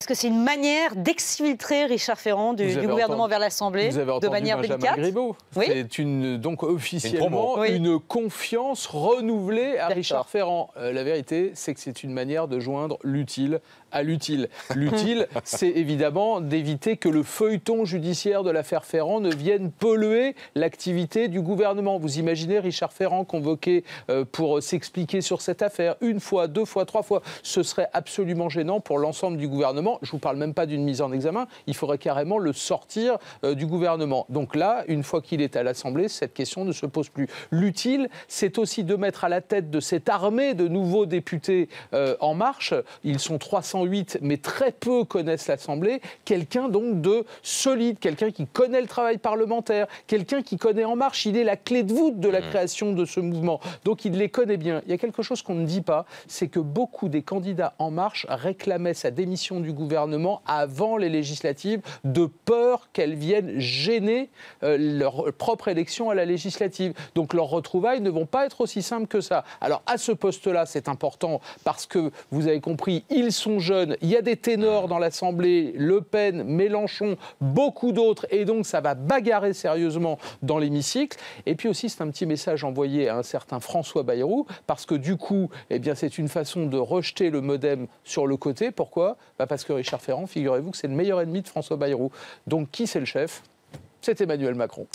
Est-ce que c'est une manière d'exfiltrer Richard Ferrand du gouvernement vers l'Assemblée de manière délicate? Oui. C'est donc officiellement une confiance renouvelée à Richard Ferrand. La vérité, c'est que c'est une manière de joindre l'utile à l'utile. L'utile, c'est évidemment d'éviter que le feuilleton judiciaire de l'affaire Ferrand ne vienne polluer l'activité du gouvernement. Vous imaginez Richard Ferrand convoqué pour s'expliquer sur cette affaire une fois, deux fois, trois fois. Ce serait absolument gênant pour l'ensemble du gouvernement. Je ne vous parle même pas d'une mise en examen. Il faudrait carrément le sortir du gouvernement. Donc là, une fois qu'il est à l'Assemblée, cette question ne se pose plus. L'utile, c'est aussi de mettre à la tête de cette armée de nouveaux députés En Marche. Ils sont 308, mais très peu connaissent l'Assemblée. Quelqu'un donc de solide, quelqu'un qui connaît le travail parlementaire, quelqu'un qui connaît En Marche. Il est la clé de voûte de la création de ce mouvement. Donc il les connaît bien. Il y a quelque chose qu'on ne dit pas, c'est que beaucoup des candidats En Marche réclamaient sa démission du gouvernement avant les législatives, de peur qu'elles viennent gêner leur propre élection à la législative. Donc leurs retrouvailles ne vont pas être aussi simples que ça. Alors à ce poste-là, c'est important parce que, vous avez compris, ils sont jeunes, il y a des ténors dans l'Assemblée, Le Pen, Mélenchon, beaucoup d'autres, et donc ça va bagarrer sérieusement dans l'hémicycle. Et puis aussi, c'est un petit message envoyé à un certain François Bayrou, parce que du coup, eh bien, c'est une façon de rejeter le MoDem sur le côté. Pourquoi ? Parce que Richard Ferrand, figurez-vous que c'est le meilleur ennemi de François Bayrou. Donc qui c'est le chef ? C'est Emmanuel Macron.